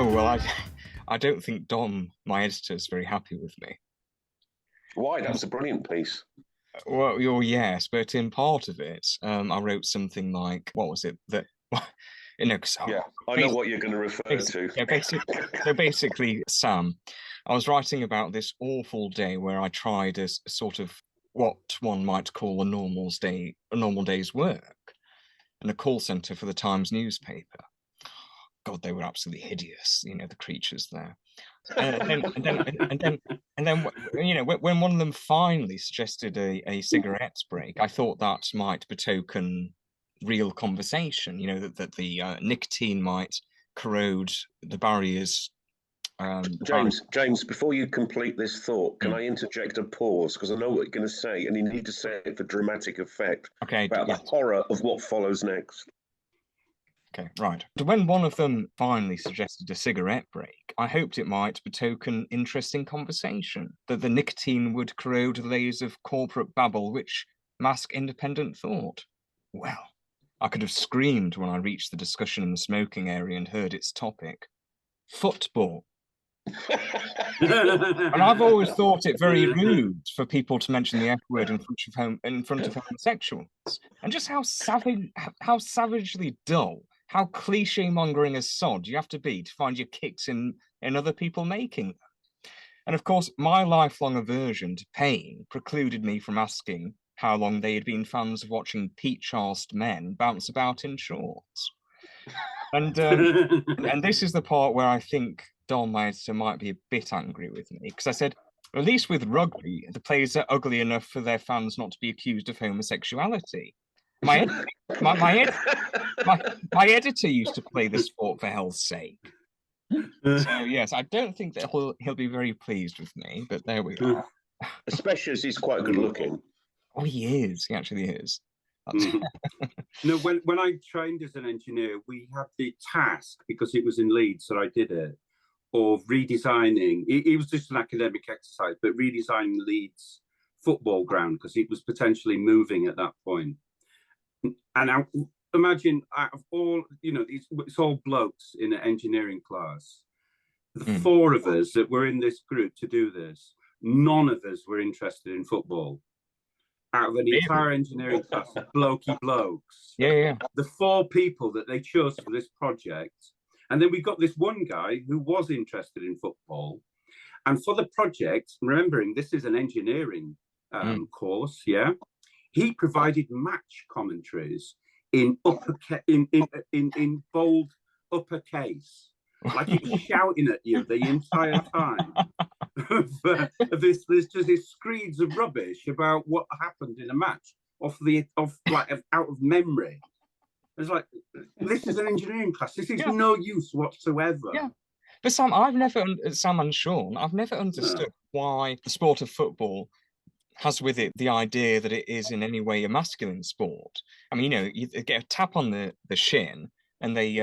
Oh, well, I don't think Dom, my editor, is very happy with me. Why? That was a brilliant piece. Well, yes, but in part of it, I wrote something like, what was it? That, because Yeah, I know what you're going to refer to. yeah, basically, Sam, I was writing about this awful day where I tried a sort of what one might call a normal day's work, in a call center for the Times newspaper. God, they were absolutely hideous, the creatures there. And then, and then, and then, and then, when one of them finally suggested a cigarette break, I thought that might betoken real conversation. That the nicotine might corrode the barriers. James, before you complete this thought, can Mm. I interject a pause? Because I know what you're going to say, and you need to say it for dramatic effect Okay, about the horror of what follows next. Okay, right. When one of them finally suggested a cigarette break, I hoped it might betoken interesting conversation, that the nicotine would corrode the layers of corporate babble which mask independent thought. Well, I could have screamed when I reached the discussion in the smoking area and heard its topic. Football. And I've always thought it very rude for people to mention the F word in front of homosexuals. And just how savagely dull, how cliche mongering a sod you have to be to find your kicks in other people making them. And of course, my lifelong aversion to pain precluded me from asking how long they had been fans of watching peach-arsed men bounce about in shorts. And this is the part where I think Don Meister might be a bit angry with me, because I said, at least with rugby, the players are ugly enough for their fans not to be accused of homosexuality. My my my, my editor used to play the sport for hell's sake. So yes, I don't think that he'll be very pleased with me, but there we are. Especially as he's quite good looking. Oh, he is. He actually is. No, when I trained as an engineer, we had the task, because it was in Leeds that I did it, of redesigning. It was just an academic exercise, but redesigning Leeds football ground because it was potentially moving at that point. And I imagine, out of all, it's all blokes in an engineering class. The four of us that were in this group to do this, none of us were interested in football. Out of an entire engineering class of blokey blokes. Yeah. The four people that they chose for this project. And then we got this one guy who was interested in football. And for the project, remembering this is an engineering course, yeah, he provided match commentaries in bold uppercase, like he was shouting at you the entire time. There's just these screeds of rubbish about what happened in a match out of memory. It's like, this is an engineering class. This is no use whatsoever. Yeah. But Sam and Sean, I've never understood why the sport of football has with it the idea that it is in any way a masculine sport. I mean, you get a tap on the shin and they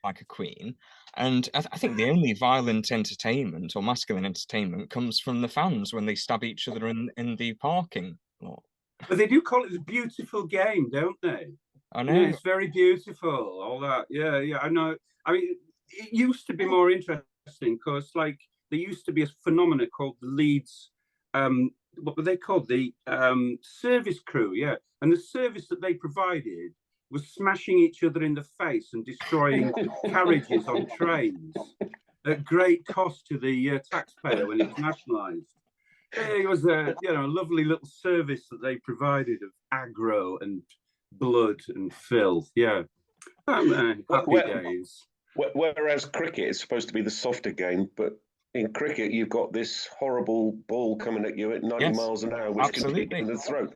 like a queen. And I think the only violent entertainment or masculine entertainment comes from the fans when they stab each other in the parking lot. But they do call it a beautiful game, don't they? I know. Yeah, it's very beautiful, all that. Yeah, I know. I mean, it used to be more interesting because, there used to be a phenomenon called the Leeds, what were they called? The service crew, yeah. And the service that they provided was smashing each other in the face and destroying carriages on trains at great cost to the taxpayer when it was nationalised. It was a lovely little service that they provided of aggro and blood and filth. Yeah, happy days. Whereas cricket is supposed to be the softer game, but in cricket you've got this horrible ball coming at you at 90 miles an hour, which can hit you in the throat.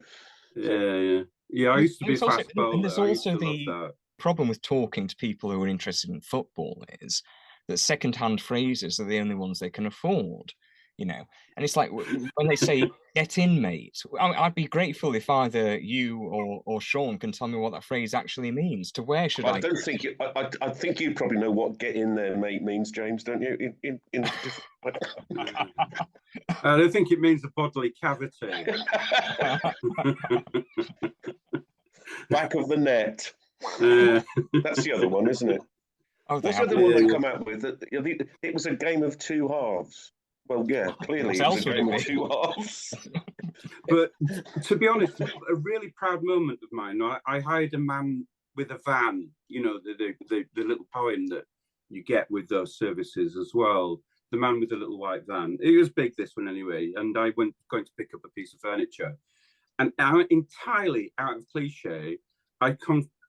Yeah. I used to be a fast bowler. And there's also the problem with talking to people who are interested in football is that second-hand phrases are the only ones they can afford. And it's like when they say "get in, mate." I'd be grateful if either you or Sean can tell me what that phrase actually means. To where should I? I think you probably know what "get in there, mate" means, James, don't you? I don't think it means a bodily cavity. Back of the net. That's the other one, isn't it? Oh, they What's have. the other one they come out with? It was a game of two halves. Well, yeah, clearly it was a game of two halves. But to be honest, a really proud moment of mine. I hired a man with a van. You know, the little poem that you get with those services as well. The man with the little white van. It was big, this one anyway. And I went going to pick up a piece of furniture, and entirely out of cliche, I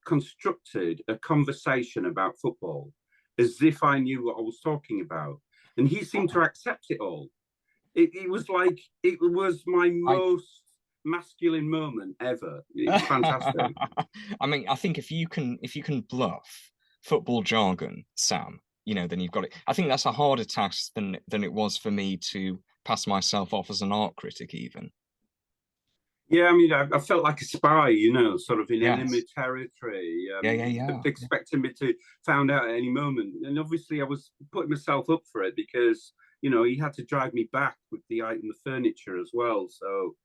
constructed a conversation about football as if I knew what I was talking about, and he seemed to accept it all. It was like it was my most masculine moment ever. It was fantastic. I mean, I think if you can bluff football jargon, Sam, you know, then you've got it. I think that's a harder task than it was for me to pass myself off as an art critic, even. Yeah, I mean, I felt like a spy, you know, sort of in Yes. enemy territory. Yeah. Expecting me to find out at any moment, and obviously I was putting myself up for it because, you know, he had to drive me back with the item of furniture as well. So,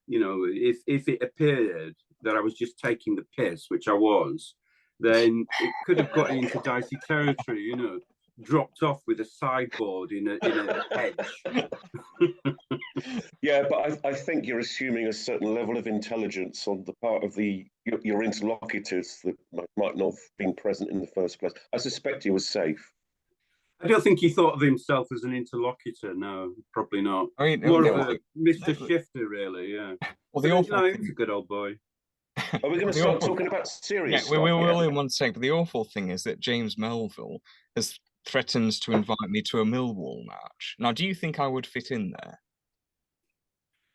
you know, if it appeared that I was just taking the piss, which I was, then it could have got into dicey territory, you know, dropped off with a sideboard in a hedge. Yeah, but I think you're assuming a certain level of intelligence on the part of your interlocutors that might not have been present in the first place. I suspect he was safe. I don't think he thought of himself as an interlocutor. No, probably not. I mean, more of a Mr. Shifter, really. Yeah. Well, the awful thing, he's a good old boy. Are we going to start talking about serious stuff? Yeah, we will in one second. But the awful thing is that James Melville has threatened to invite me to a Millwall match. Now, do you think I would fit in there?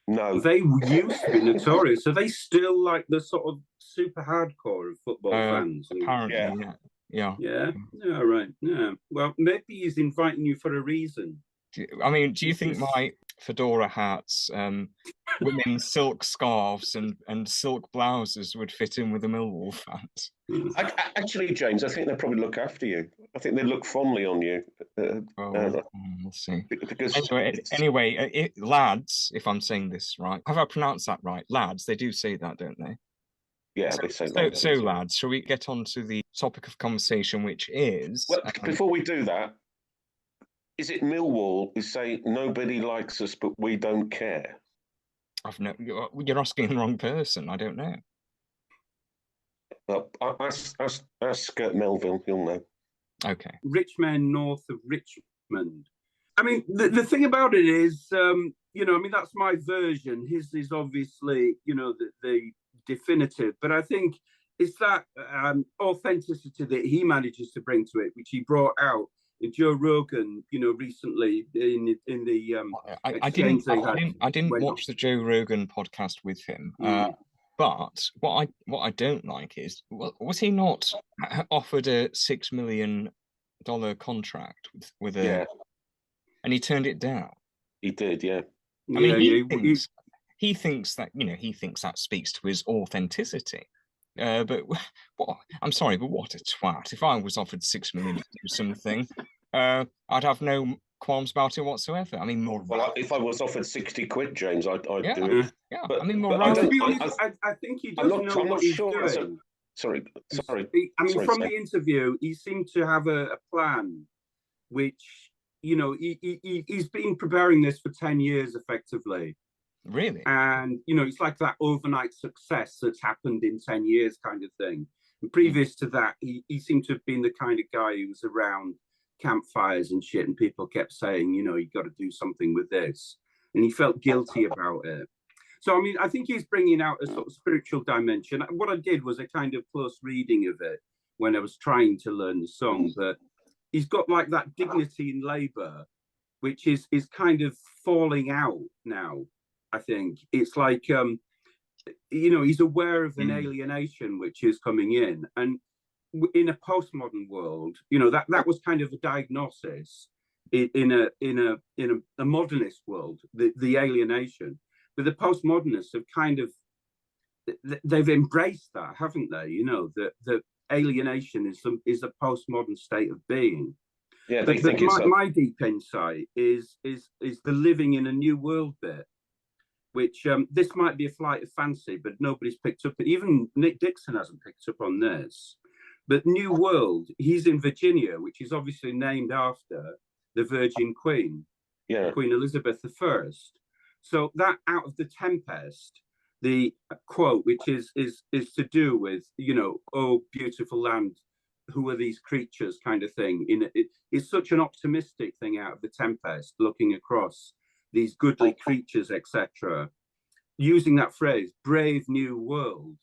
No. They used to be notorious. So they still like the sort of super hardcore of football fans? Apparently, yeah. Right. Yeah. Well, maybe he's inviting you for a reason. I mean, do you think my fedora hats, women's silk scarves, and silk blouses would fit in with the Millwall fans? Actually, James, I think they probably look after you. I think they look fondly on you. We'll see. Because anyway, lads, if I'm saying this right, have I pronounced that right? Lads, they do say that, don't they? Yeah, they say that. So, lads, shall we get on to the topic of conversation, which is... Well, before we do that, is it Millwall who say nobody likes us, but we don't care? You're asking the wrong person. I don't know. Well, ask Melville, he'll know. Okay. Rich men north of Richmond. I mean, the thing about it is, you know, I mean, that's my version. His is obviously, you know, the definitive. But I think it's that authenticity that he manages to bring to it, which he brought out in Joe Rogan, you know, recently in the I didn't watch the Joe Rogan podcast with him. But what I don't like is, was he not offered a $6 million contract with a, and he turned it down? He did, yeah. I mean, he thinks that, you know, he thinks that speaks to his authenticity. But I'm sorry, but what a twat! If I was offered $6 million to do something, I'd have no qualms about it whatsoever. I mean, if I was offered 60 quid, James, I'd do it. Yeah, but, I mean, to be honest, I think he does know what he's doing. Sorry. I mean, from the interview, he seemed to have a plan, which, you know, he's been preparing this for 10 years, effectively. Really? And, you know, it's like that overnight success that's happened in 10 years kind of thing. And previous to that, he seemed to have been the kind of guy who was around campfires and shit, and people kept saying, you know, you got to do something with this. And he felt guilty about it. So, I mean, I think he's bringing out a sort of spiritual dimension. What I did was a kind of close reading of it when I was trying to learn the song. But he's got like that dignity in labor, which is kind of falling out now, I think. It's like, you know, he's aware of an alienation which is coming in. And in a postmodern world, you know, that was kind of a diagnosis in a modernist world, the alienation. But the postmodernists have kind of, they've embraced that, haven't they? You know, that alienation is a postmodern state of being. Yeah, they think my deep insight is the living in a new world bit, which this might be a flight of fancy, but nobody's picked up. Even Nick Dixon hasn't picked up on this. But New World, he's in Virginia, which is obviously named after the Virgin Queen, Queen Elizabeth I. So that out of the Tempest, the quote, which is to do with, you know, oh, beautiful land, who are these creatures kind of thing. It's such an optimistic thing out of the Tempest, looking across these goodly creatures, etc. Using that phrase, brave new world,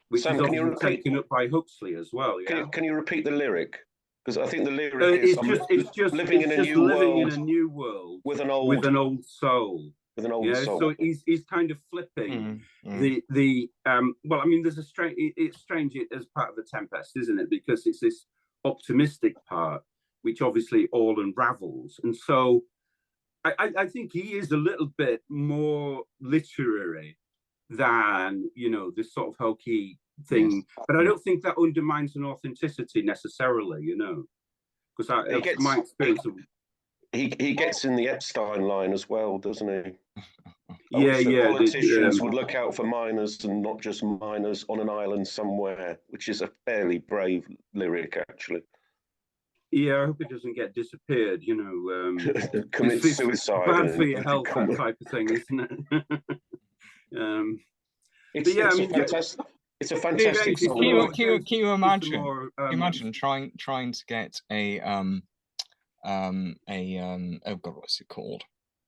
which Sam, is often taken up by Huxley as well. Yeah. Can you repeat the lyric? Because I think the lyric is living in a new world with an old soul. With an old soul. So he's kind of flipping the well, I mean, there's a strange. It's strange as part of the Tempest, isn't it? Because it's this optimistic part, which obviously all unravels, and so I think he is a little bit more literary than, you know, this sort of hokey thing. Yes. But I don't think that undermines an authenticity necessarily, you know, because my experience of... He gets in the Epstein line as well, doesn't he? Yeah. Politicians would look out for miners and not just miners on an island somewhere, which is a fairly brave lyric, actually. Yeah, I hope it doesn't get disappeared, you know. Commit suicide. Bad for your health, that type of thing, isn't it? It's a fantastic song. Can you imagine trying to get a oh god, what's it called?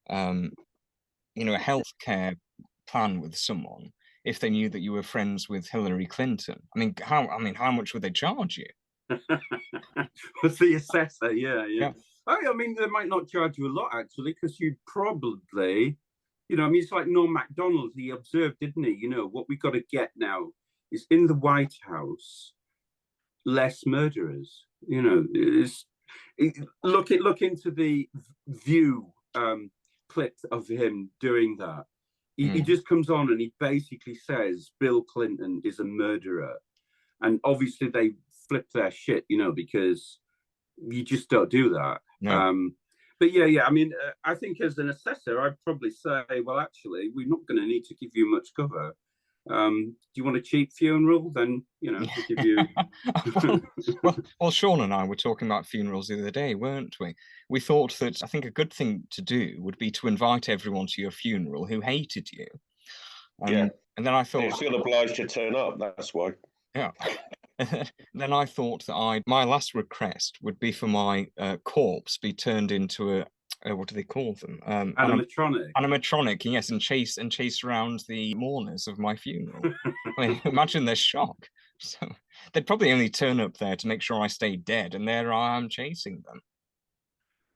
You know, a healthcare plan with someone if they knew that you were friends with Hillary Clinton? I mean, how much would they charge you? What's the assessor? Yeah. I mean, they might not charge you a lot actually, because you'd probably, you know, I mean, it's like Norm Macdonald. He observed, didn't he? You know, what we've got to get now is in the White House, less murderers. You know, look into the View clip of him doing that. He just comes on and he basically says Bill Clinton is a murderer, and obviously they flip their shit, you know, because you just don't do that. No. But yeah. I mean, I think as an assessor, I'd probably say, well, actually, we're not going to need to give you much cover. Do you want a cheap funeral? Then, you know, we'll give you. well, Sean and I were talking about funerals the other day, weren't we? We thought that I think a good thing to do would be to invite everyone to your funeral who hated you. And then I thought, you feel obliged to turn up. That's why. Yeah. Then I thought that my last request would be for my corpse be turned into a what do they call them? Animatronic. Animatronic, yes, and chase around the mourners of my funeral. I mean, imagine their shock. So they'd probably only turn up there to make sure I stay dead, and there I am chasing them.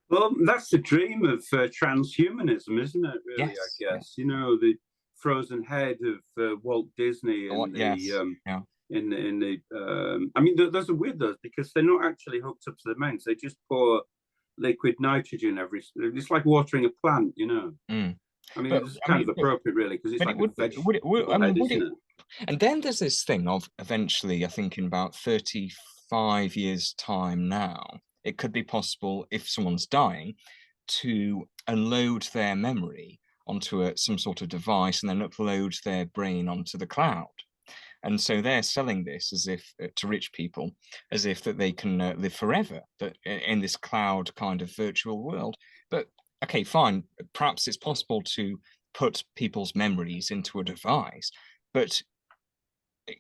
Well, that's the dream of transhumanism, isn't it? Really, yes, I guess. You know, the frozen head of Walt Disney and in the I mean, those are weird though, because they're not actually hooked up to the mains. They just pour liquid nitrogen it's like watering a plant, you know. I mean, it's kind of appropriate really, because it's like a vegetable head, isn't it? And then there's this thing of eventually, I think in about 35 years time now, it could be possible, if someone's dying, to unload their memory onto some sort of device and then upload their brain onto the cloud. And so they're selling this as if to rich people, as if that they can live forever, that in this cloud kind of virtual world. But okay, fine. Perhaps it's possible to put people's memories into a device, but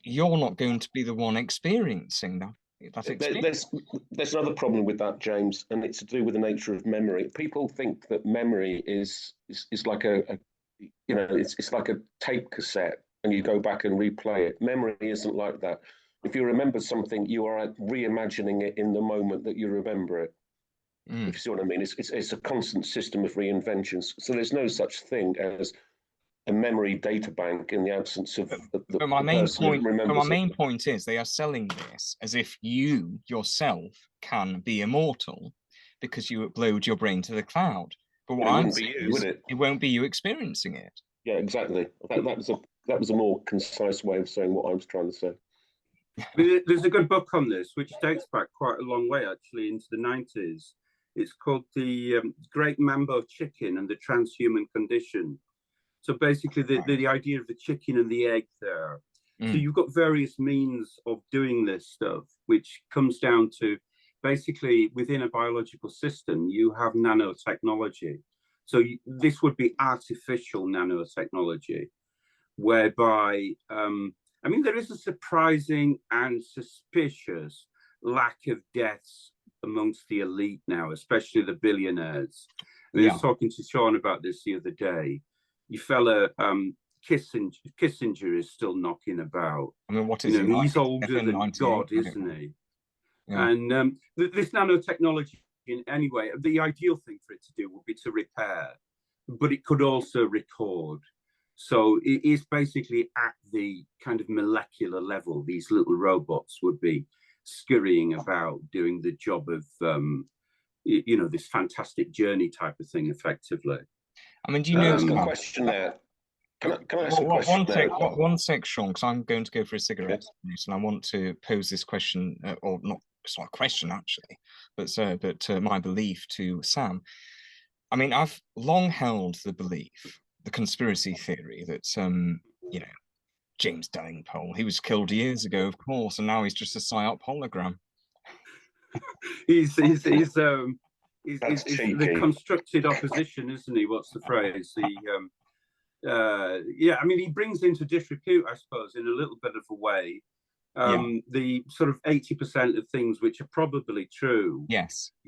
you're not going to be the one experiencing that experience. There's another problem with that, James, and it's to do with the nature of memory. People think that memory is like it's like a tape cassette, and you go back and replay it. Memory isn't like that. If you remember something, you are reimagining it in the moment that you remember it. If you see what I mean, it's a constant system of reinventions. So there's no such thing as a memory data bank in the absence of but my main point is they are selling this as if you yourself can be immortal because you upload your brain to the cloud. But what I'm saying is it won't be you experiencing it. Yeah, exactly. That was a more concise way of saying what I was trying to say. There's a good book on this, which dates back quite a long way, actually, into the 90s. It's called The Great Mambo Chicken and the Transhuman Condition. So basically, the idea of the chicken and the egg there. So you've got various means of doing this stuff, which comes down to basically within a biological system, you have nanotechnology. So this would be artificial nanotechnology, whereby, I mean, there is a surprising and suspicious lack of deaths amongst the elite now, especially the billionaires. I was talking to Sean about this the other day. You fella, Kissinger is still knocking about. I mean, what is he? He's older than God, isn't he? Yeah. And this nanotechnology, anyway, the ideal thing for it to do would be to repair, but it could also record. So it is basically at the kind of molecular level. These little robots would be scurrying about doing the job of, this fantastic journey type of thing, effectively. I mean, do you know? Ask a question there. Can I ask a question there? One sec, Sean, because I'm going to go for a cigarette, and I want to pose this question, or not. It's not a question actually, but my belief to Sam. I mean, I've long held the belief, the conspiracy theory that James Dalrymple, he was killed years ago, of course, and now he's just a psyop hologram. he's the constructed opposition, isn't he? What's the phrase? I mean, he brings into disrepute, I suppose, in a little bit of a way, the sort of 80% of things which are probably true,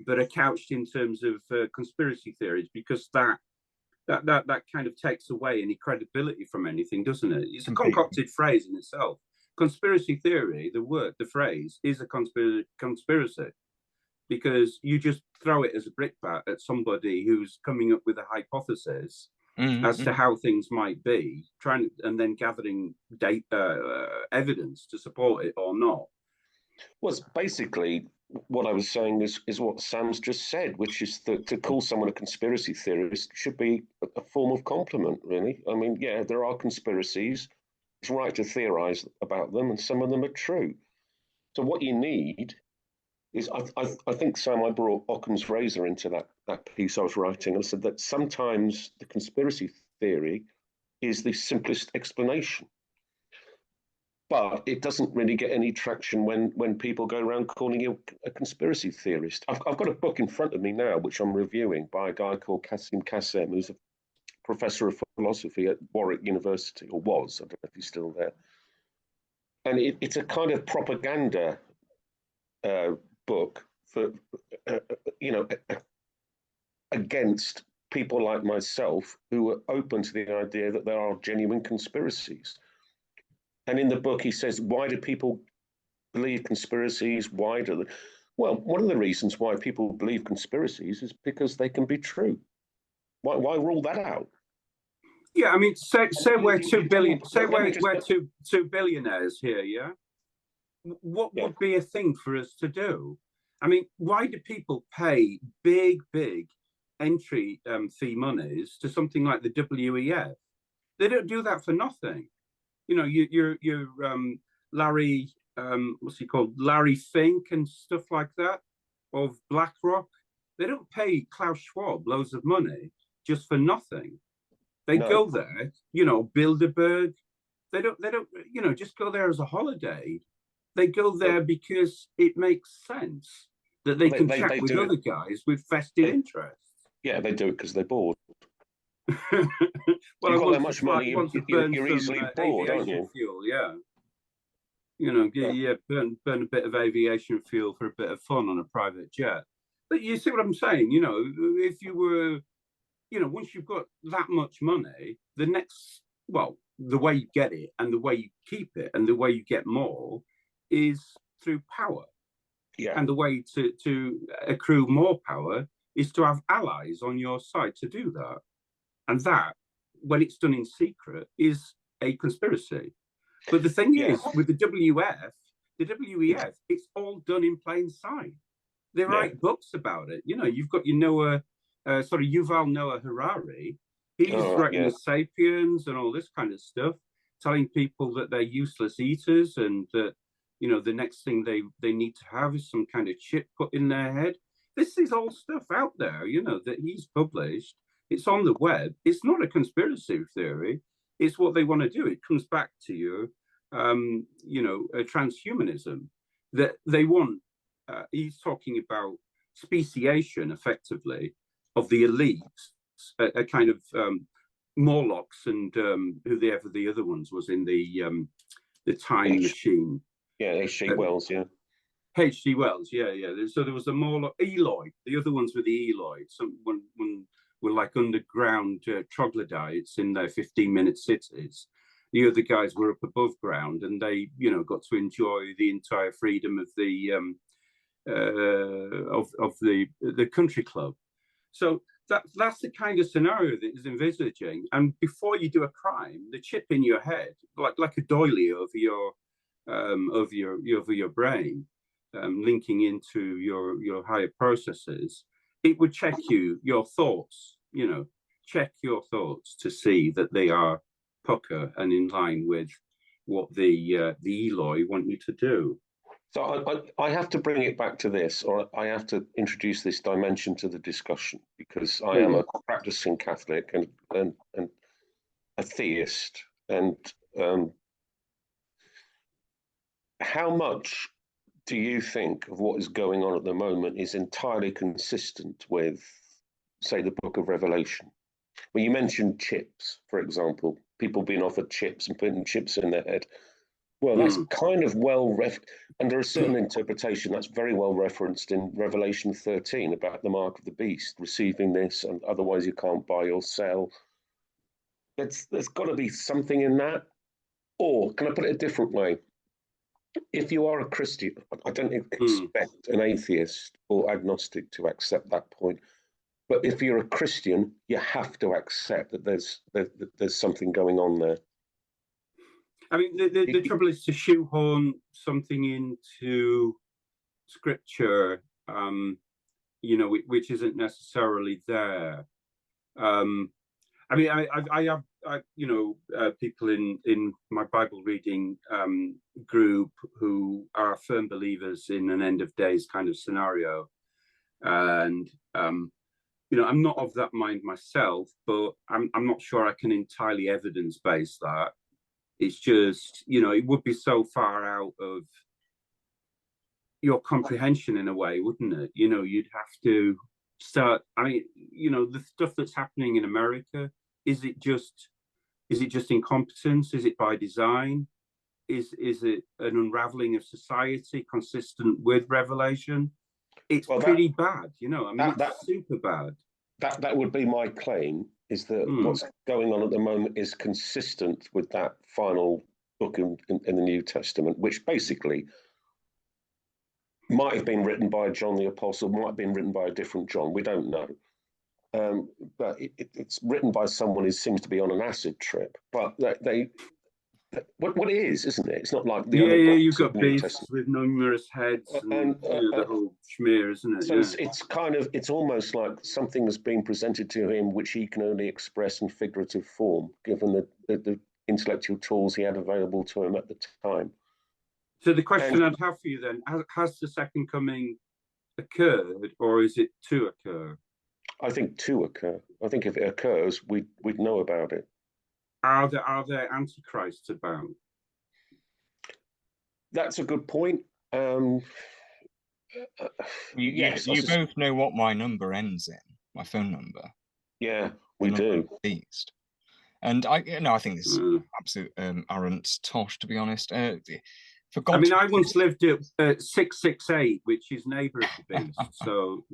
but are couched in terms of conspiracy theories, because that kind of takes away any credibility from anything, doesn't it? It's a concocted phrase in itself. Conspiracy theory, the phrase, is a conspiracy, because you just throw it as a brickbat at somebody who's coming up with a hypothesis as to how things might be, and then gathering data, evidence to support it or not. Well, basically, what I was saying is what Sam's just said, which is that to call someone a conspiracy theorist should be a form of compliment, really. I mean, yeah, there are conspiracies. It's right to theorize about them, and some of them are true. So what you need is, I think, Sam, I brought Occam's razor into that piece I was writing. I said that sometimes the conspiracy theory is the simplest explanation, but it doesn't really get any traction when people go around calling you a conspiracy theorist. I've got a book in front of me now, which I'm reviewing, by a guy called Kasim Kassem, who's a professor of philosophy at Warwick University, or was. I don't know if he's still there. And it's a kind of propaganda book for, against people like myself who are open to the idea that there are genuine conspiracies. And in the book, he says, why do people believe conspiracies? Well, one of the reasons why people believe conspiracies is because they can be true. Why rule that out? Yeah, I mean, say we're 2 billion. Say we're two billionaires here. Yeah, what would be a thing for us to do? I mean, why do people pay big entry fee monies to something like the WEF? They don't do that for nothing. You know, you're Larry, what's he called, Larry Fink and stuff like that, of BlackRock. They don't pay Klaus Schwab loads of money just for nothing. They go there, Bilderberg. They don't, just go there as a holiday. They go there because it makes sense that they can chat with other guys with vested interests. Yeah, they do it because they're bored. Well, you've got that much money, you're easily bored, aren't you? Fuel, burn a bit of aviation fuel for a bit of fun on a private jet. But you see what I'm saying? If you were, once you've got that much money, the way you get it and the way you keep it and the way you get more is through power. Yeah. And the way to accrue more power is to have allies on your side to do that. And that, when it's done in secret, is a conspiracy. But the thing is, with the WEF, it's all done in plain sight. They write books about it. You've got Yuval Noah Harari. He's writing the Sapiens and all this kind of stuff, telling people that they're useless eaters and that, the next thing they need to have is some kind of chip put in their head. This is all stuff out there, that he's published. It's on the web. It's not a conspiracy theory. It's what they want to do. It comes back to you transhumanism. That they want. He's talking about speciation, effectively, of the elites, a kind of Morlocks and whoever the other ones was in the time machine. Yeah, H.G. Wells, yeah. H.G. Wells, yeah. So there was a Morlock, Eloi. The other ones were the Eloi. One were like underground troglodytes in their 15-minute cities. The other guys were up above ground, and they, got to enjoy the entire freedom of the country club. So that's the kind of scenario that is envisaging. And before you do a crime, the chip in your head, like a doily over your brain, linking into your higher processes, it would check your thoughts. Check your thoughts to see that they are pucker and in line with what the Eloi want you to do. So I have to bring it back to this, or I have to introduce this dimension to the discussion, because I am a practicing Catholic and a theist. And how much do you think of what is going on at the moment is entirely consistent with, say, the Book of Revelation? Well, you mentioned chips, for example, people being offered chips and putting chips in their head. Well, that's kind of under a certain interpretation, that's very well referenced in Revelation 13 about the mark of the beast, receiving this, and otherwise you can't buy or sell. There's got to be something in that. Or, can I put it a different way? If you are a Christian, I don't expect an atheist or agnostic to accept that point. But if you're a Christian, you have to accept that there's something going on there. I mean, the trouble is to shoehorn something into scripture, which isn't necessarily there. I mean, I have people in my Bible reading group who are firm believers in an end of days kind of scenario, and I'm not of that mind myself, but I'm not sure I can entirely evidence base that. It's just, it would be so far out of your comprehension in a way, wouldn't it? You'd have to start. I mean, the stuff that's happening in America, is it just incompetence? Is it by design? Is it an unraveling of society consistent with Revelation? It's pretty bad, it's super bad. That would be my claim, is that what's going on at the moment is consistent with that final book in the New Testament, which basically might have been written by John the Apostle, might have been written by a different John, we don't know. But it's written by someone who seems to be on an acid trip. But what it is, isn't it? It's not like the other books. You've got beasts with numerous heads and the whole schmear, isn't it? So it's almost like something has been presented to him which he can only express in figurative form, given the intellectual tools he had available to him at the time. So the question I'd have for you then, has the second coming occurred, or is it to occur? I think to occur. I think if it occurs, we'd know about it. Are there antichrists about? That's a good point. Yes, you both know what my number ends in, my phone number. Yeah, we do. And I think this is absolute arrant tosh, to be honest. I once lived at 668, which is neighbour of the beast. So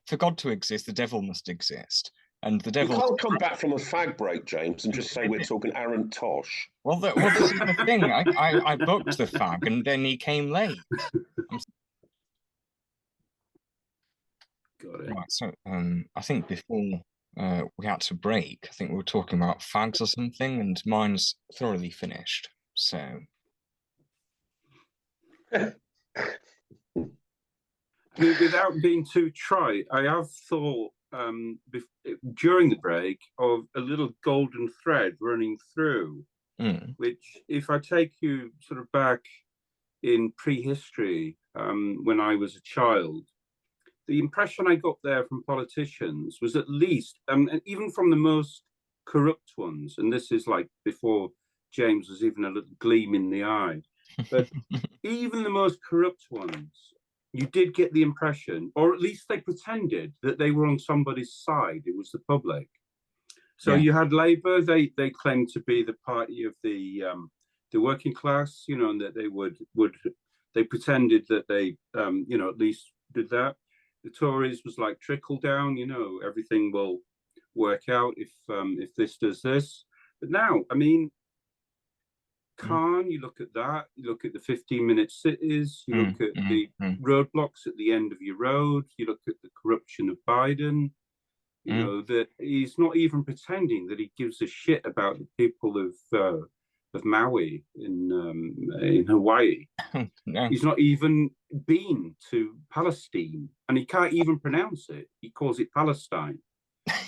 for God to exist, the devil must exist. And the devil can't come back from a fag break, James, and just say we're talking arrant tosh. Well, this is the thing. I booked the fag, and then he came late. Got it. Right, so I think before we had to break, I think we were talking about fags or something, and mine's thoroughly finished. So. Without being too trite, I have thought during the break of a little golden thread running through, which, if I take you sort of back in prehistory, when I was a child, the impression I got there from politicians was at least, and even from the most corrupt ones, and this is like before James was even a little gleam in the eye. But even the most corrupt ones, you did get the impression, or at least they pretended, that they were on somebody's side. It was the public. So you had Labour. They claimed to be the party of the working class, you know, and that they would they pretended that they you know, at least did that. The Tories was like trickle down, you know, everything will work out if this does this. But now, I mean, Khan, you look at that, you look at the 15-minute cities, you look at the roadblocks at the end of your road, you look at the corruption of Biden, you know, that he's not even pretending that he gives a shit about the people of Maui in Hawaii. No. He's not even been to Palestine, and he can't even pronounce it. He calls it Palestine.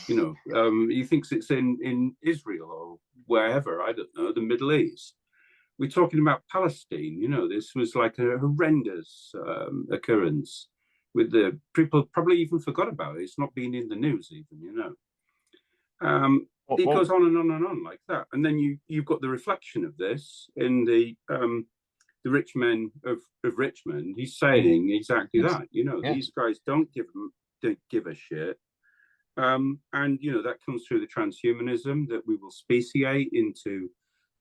You know, he thinks it's in Israel or wherever, I don't know, the Middle East. We're talking about Palestine. You know, this was like a horrendous occurrence. With the people probably even forgot about it. It's not been in the news even. You know, it goes on and on and on like that. And then you've got the reflection of this in the rich men of Richmond. He's saying exactly that. You know, these guys don't give a shit. And you know, that comes through the transhumanism that we will speciate into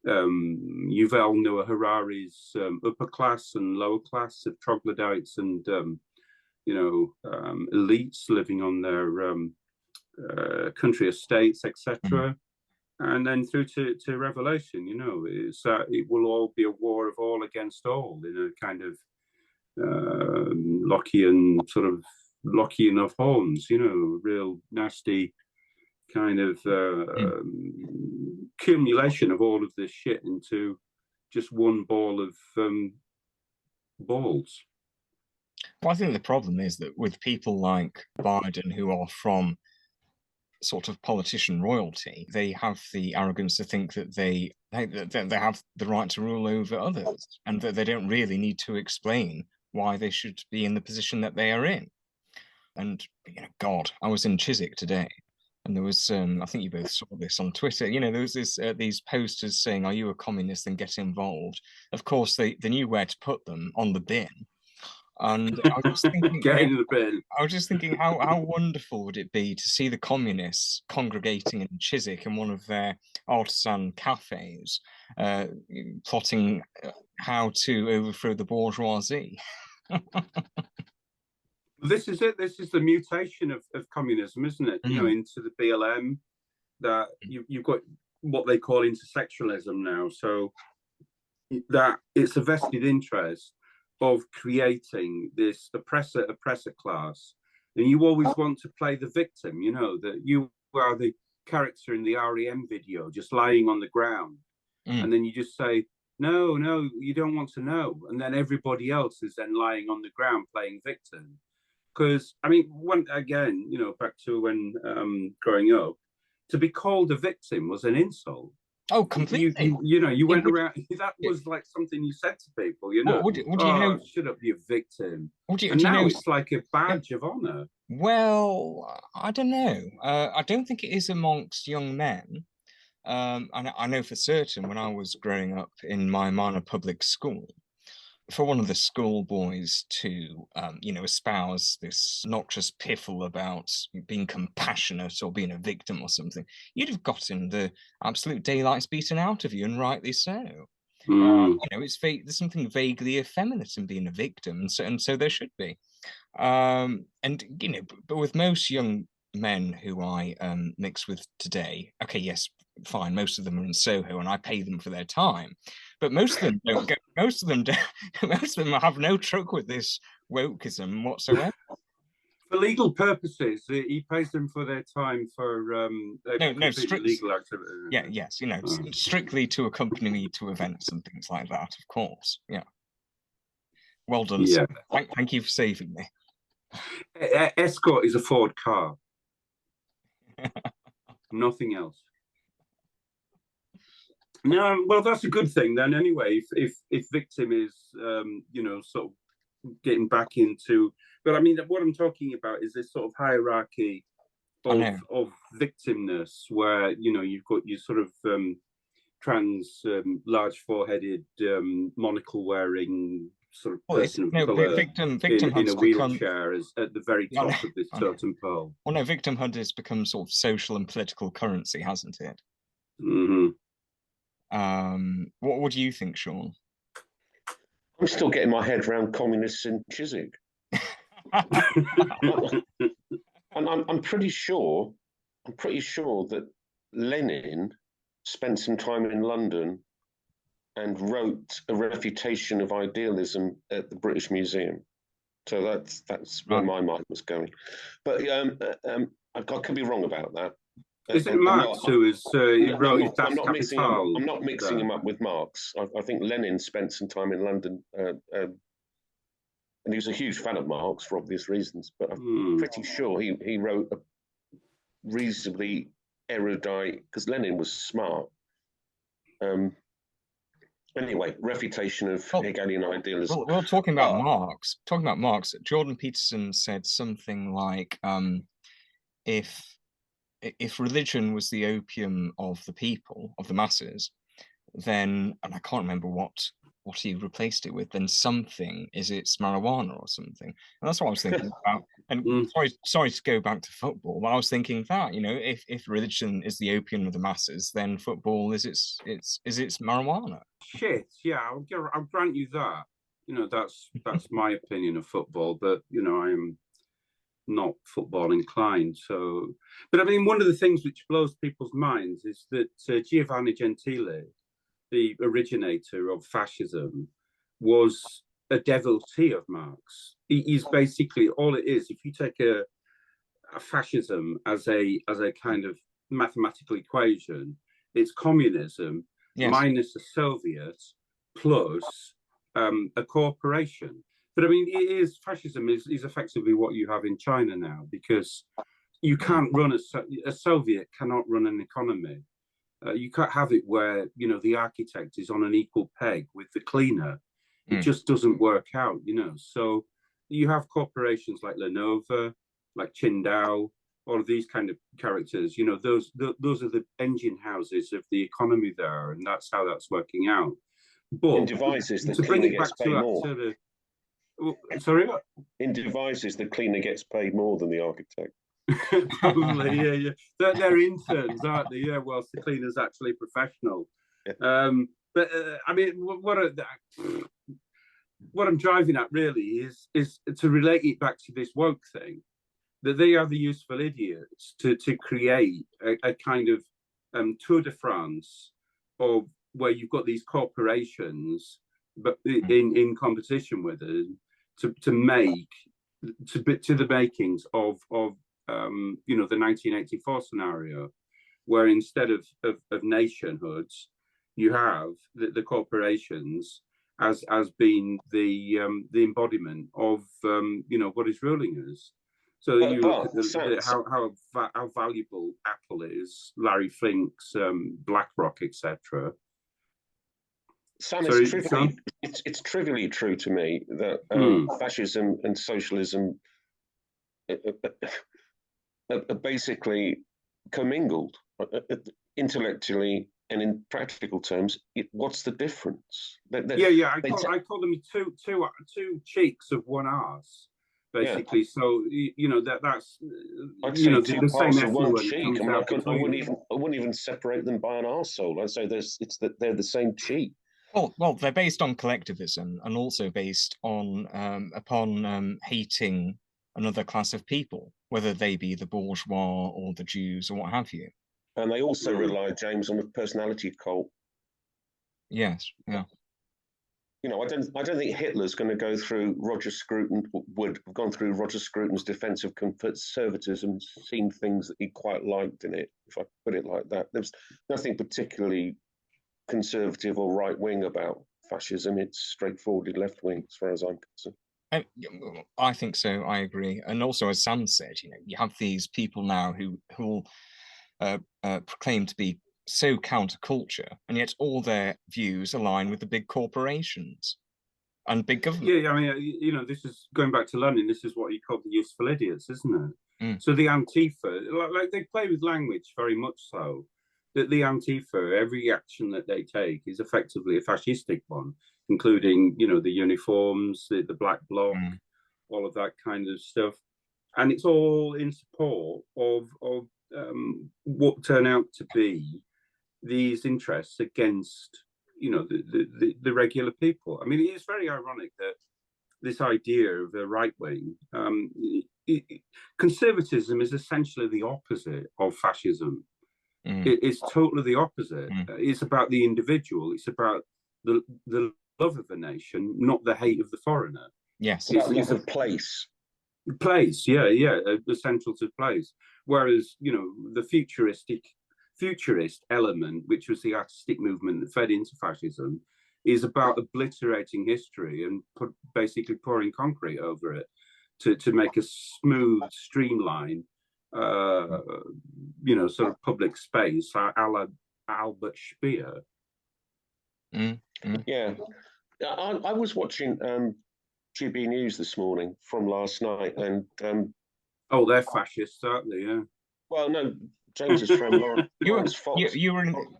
Yuval Noah Harari's upper class and lower class of troglodytes and you know, elites living on their country estates, etc. And then through to Revelation, you know, is that it will all be a war of all against all in a kind of Lockean sort of Lockean of horns, you know, real nasty kind of accumulation of all of this shit into just one ball of balls. Well, I think the problem is that with people like Biden, who are from sort of politician royalty, they have the arrogance to think that they have the right to rule over others, and that they don't really need to explain why they should be in the position that they are in. And you know, God, I was in Chiswick today, and there was I think you both saw this on Twitter. You know, there was this these posters saying, "Are you a communist? Then get involved." Of course, they knew where to put them, on the bin. And I was just thinking, Get in the bin. I was just thinking, how wonderful would it be to see the communists congregating in Chiswick in one of their artisan cafes, plotting how to overthrow the bourgeoisie. This is it. This is the mutation of communism, isn't it? You know, into the BLM. That you've got what they call intersectionalism now. So that it's a vested interest of creating this oppressor class, and you always want to play the victim. You know, that you are the character in the REM video, just lying on the ground, and then you just say, no, you don't want to know, and then everybody else is then lying on the ground playing victim. Because I mean, again, you know, back to when growing up, to be called a victim was an insult. Oh, completely. You know, you went around. That was like something you said to people. You know, would you know? Shut up, you victim. And now it's like a badge of honor. Well, I don't know. I don't think it is amongst young men. And I know for certain when I was growing up in my minor public school, for one of the schoolboys to, you know, espouse this noxious piffle about being compassionate or being a victim or something, you'd have gotten the absolute daylights beaten out of you, and rightly so. You know, there's something vaguely effeminate in being a victim, and so there should be. And you know, but with most young men who I mix with today, okay, yes, fine, most of them are in Soho, and I pay them for their time. But most of them don't go, most of them have no truck with this wokeism whatsoever. For legal purposes, he pays them for their time for legal activity. Yeah, yes, you know, strictly to accompany me to events and things like that, of course. Yeah. Well done. Yeah. Thank you for saving me. Escort is a Ford car. Nothing else. No, well, that's a good thing then. Anyway, if victim is, you know, sort of getting back into, but I mean, what I'm talking about is this sort of hierarchy of victimness, where you know you've got your sort of large foreheaded, monocle wearing sort of Well, person of colour victim in a has become. wheelchair is at the very Well, top of this totem pole. Well, no, victimhood has become sort of social and political currency, hasn't it? Mm-hmm. What do you think, Sean? I'm still getting my head around communists in Chiswick. And I'm pretty sure that Lenin spent some time in London and wrote a refutation of idealism at the British Museum. So that's where my mind was going. But I could be wrong about that. Is it Marx who wrote his Das Kapital? I'm not mixing him up with Marx. I think Lenin spent some time in London, and he was a huge fan of Marx for obvious reasons. But I'm pretty sure he wrote a reasonably erudite, because Lenin was smart. Anyway, refutation of Hegelian idealism. Well, talking about Marx, Jordan Peterson said something like, if religion was the opium of the people, of the masses, then, and I can't remember what he replaced it with, then something, is it's marijuana or something? And that's what I was thinking about. And sorry to go back to football, but I was thinking that, if religion is the opium of the masses, then football is its marijuana. Shit, yeah, I'll grant you that. That's my opinion of football, but I am not football inclined. So, but I mean, one of the things which blows people's minds is that Giovanni Gentile, the originator of fascism, was a devotee of Marx. He's basically, all it is, if you take a fascism as a kind of mathematical equation, it's communism minus a Soviet plus a corporation. But I mean, fascism is effectively what you have in China now, because you can't run a Soviet cannot run an economy. You can't have it where the architect is on an equal peg with the cleaner. It just doesn't work out, So you have corporations like Lenovo, like Qingdao, all of these kind of characters. Those are the engine houses of the economy there, and that's how that's working out. But in devices, the cleaner gets paid more. Sorry? In devices, the cleaner gets paid more than the architect. Probably, yeah. They're interns, aren't they? Yeah, whilst the cleaner's actually professional. Yeah. But I mean, what I'm driving at really is to relate it back to this woke thing, that they are the useful idiots to create a kind of Tour de France of where you've got these corporations, but in competition with us to make to the makings of the 1984 scenario, where instead of nationhoods, you have the corporations as being the embodiment of what is ruling us. So you look at how valuable Apple is, Larry Fink's BlackRock, etc. Sam, it's trivially true to me that fascism and socialism are basically commingled intellectually and in practical terms. What's the difference? I call them two cheeks of one arse, basically. Yeah. So that's the same of one cheek. I wouldn't even separate them by an arsehole. I'd say they're the same cheek. Well, they're based on collectivism and also based on upon hating another class of people, whether they be the bourgeois or the Jews or what have you. And they also rely, James, on a personality cult. Yes, yeah. I don't think Hitler's going to go through Roger Scruton, would have gone through Roger Scruton's defense of conservatism, seen things that he quite liked in it, if I put it like that. There's nothing particularly conservative or right wing about fascism. It's straightforwardly left wing, as far as I'm concerned. I think so. I agree. And also, as Sam said, you have these people now who proclaim to be so counterculture, and yet all their views align with the big corporations and big government. Yeah, I mean, this is going back to Lenin. This is what he called the useful idiots, isn't it? So the Antifa, like they play with language very much so. that the Antifa, every action that they take is effectively a fascistic one, including, you know, the uniforms, the black bloc, all of that kind of stuff. And it's all in support of what turn out to be these interests against, you know, the regular people. I mean, it's very ironic that this idea of the right wing, conservatism is essentially the opposite of fascism. It's totally the opposite. It's about the individual. It's about the love of the nation, not the hate of the foreigner. Yes, it's a place. Place, yeah, essential to place. Whereas, you know, the futurist element, which was the artistic movement that fed into fascism, is about obliterating history and basically pouring concrete over it to make a smooth, streamline, you know, sort of public space, a la Albert Speer. Yeah, I was watching GB News this morning from last night, and oh, they're fascists, aren't they? Yeah. Well, no, James's friend Lawrence Fox.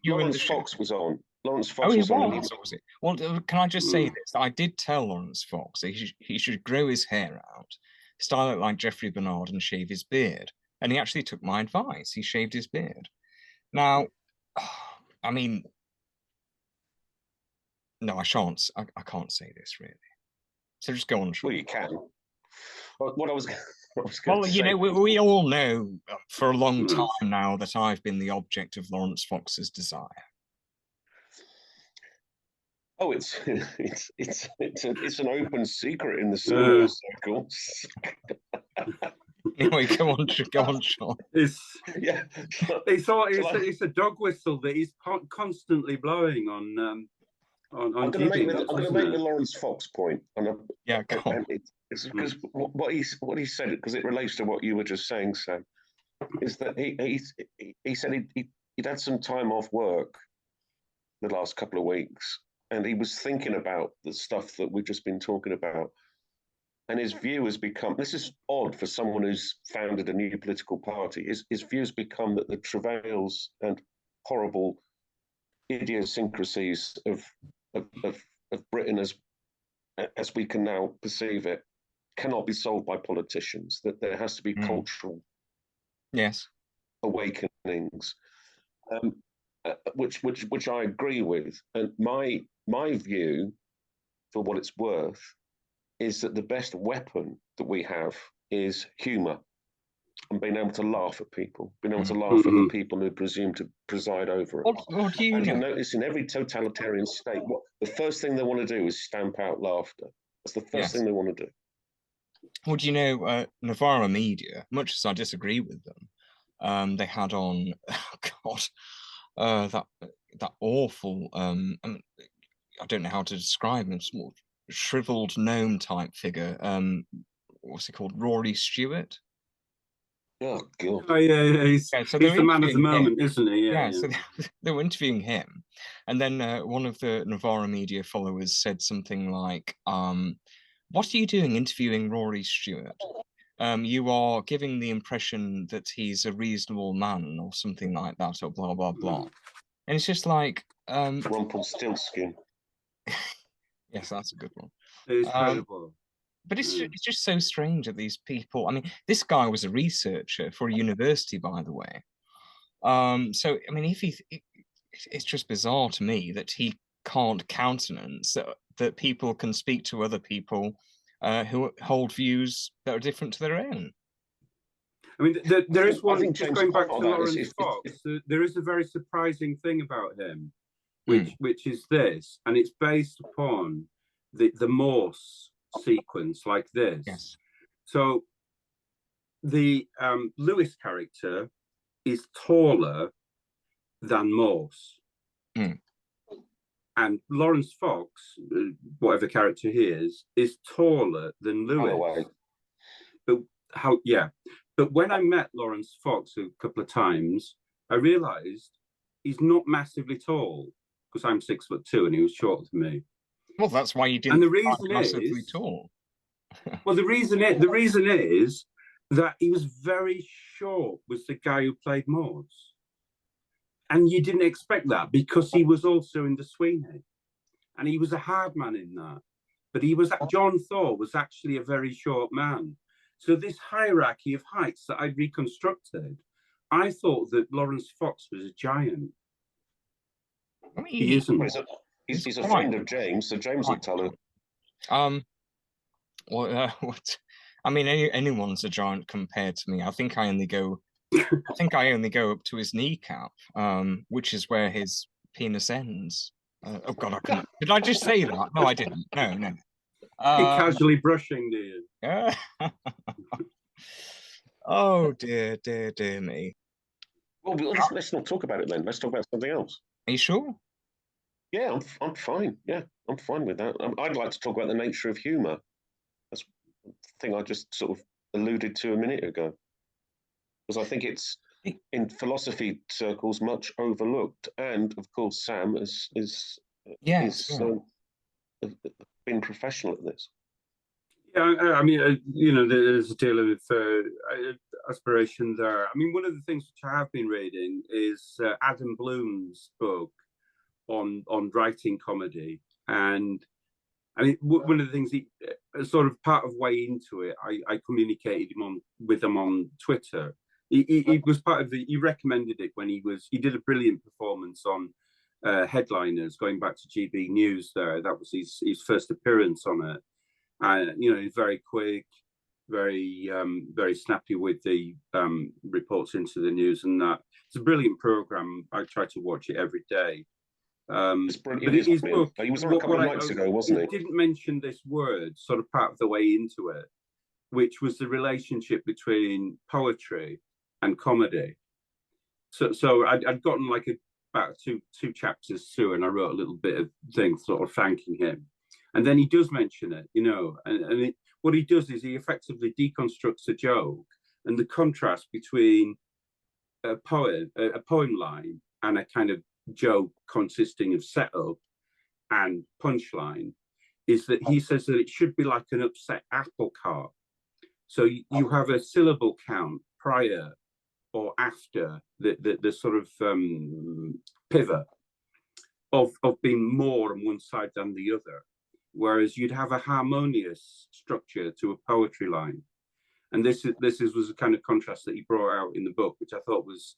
Lawrence Fox was on. Lawrence Fox was on. Was it? Well, can I just say this? I did tell Lawrence Fox that he should grow his hair out, style it like Jeffrey Bernard, and shave his beard. And he actually took my advice. He shaved his beard. Now, I mean, no, I shan't. I can't say this really. So just go on. Well, you can. What I was well, you know, we all know for a long time now that I've been the object of Lawrence Fox's desire. Oh, it's an open secret in the cinema circles. Anyway, go on, Sean. It's a dog whistle that he's constantly blowing on. I'm going to make the Lawrence Fox point. Yeah, go on. It's because what he said, because it relates to what you were just saying, Sam, is that he said he'd had some time off work the last couple of weeks, and he was thinking about the stuff that we've just been talking about. And his view has become, this is odd for someone who's founded a new political party, his view has become that the travails and horrible idiosyncrasies of Britain as we can now perceive it cannot be solved by politicians, that there has to be cultural awakenings, which I agree with. And my view, for what it's worth, is that the best weapon that we have is humour and being able to laugh at people, being able to laugh at the people who presume to preside over it. What do you and know? You'll notice in every totalitarian state, the first thing they want to do is stamp out laughter. That's the first thing they want to do. Well, do you know, Navarra Media, much as I disagree with them, they had on, that awful, I mean, I don't know how to describe him, small, shriveled gnome type figure. What's he called? Rory Stewart. Oh God! Oh yeah. He's the man of the moment, isn't he? Yeah. So they were interviewing him, and then one of the Navarra Media followers said something like, "What are you doing interviewing Rory Stewart? You are giving the impression that he's a reasonable man, or something like that, or blah blah blah." And it's just like, Rumpelstiltskin. Yes, that's a good one. It's incredible. But it's just so strange that these people. I mean, this guy was a researcher for a university, by the way. So I mean, it's just bizarre to me that he can't countenance that people can speak to other people who hold views that are different to their own. I mean, there is one. Just going back to Lawrence Fox, there is a very surprising thing about him, which is this, and it's based upon the Morse sequence like this. Yes. So the Lewis character is taller than Morse. And Lawrence Fox, whatever character he is taller than Lewis. But when I met Lawrence Fox a couple of times, I realised he's not massively tall, because I'm 6'2" and he was shorter than me. Well, that's why you didn't. And the reason massively is tall. Well, the reason is that he was very short. Was the guy who played Morse, and you didn't expect that because he was also in the Sweeney, and he was a hard man in that. But John Thor was actually a very short man. So this hierarchy of heights that I'd reconstructed, I thought that Lawrence Fox was a giant. I mean, He isn't. He's a friend of James, so James will tell him. What? I mean, anyone's a giant compared to me. I think I only go up to his kneecap, which is where his penis ends. Oh God, I couldn't. Did I just say that? No, I didn't. No. Casually brushing, do you? Yeah. Oh dear me. Well, let's not talk about it then. Let's talk about something else. Are you sure? Yeah, I'm fine. Yeah, I'm fine with that. I'd like to talk about the nature of humour. That's the thing I just sort of alluded to a minute ago. Because I think it's, in philosophy circles, much overlooked. And, of course, Sam is been professional at this. Yeah, I mean, you know, there's a deal of aspiration there. I mean, one of the things which I have been reading is Adam Bloom's book on writing comedy, and I mean, one of the things he sort of part of way into it, I communicated with him on Twitter. He was part of he recommended it when he did a brilliant performance on Headliners, going back to GB News. That was his first appearance on it. You know, he's very quick, very snappy with the reports into the news, and that it's a brilliant program. I try to watch it every day. It's brilliant. His book, he was on a couple of nights ago, wasn't he? He didn't mention this word, sort of part of the way into it, which was the relationship between poetry and comedy. So I'd gotten like about two chapters through, and I wrote a little bit of thing sort of thanking him. And then he does mention it, you know, and what he does is he effectively deconstructs a joke and the contrast between a poem line and a kind of joke consisting of setup and punchline is that he says that it should be like an upset apple cart. So you have a syllable count prior or after the sort of pivot of being more on one side than the other. Whereas you'd have a harmonious structure to a poetry line. And this was a kind of contrast that he brought out in the book, which I thought was,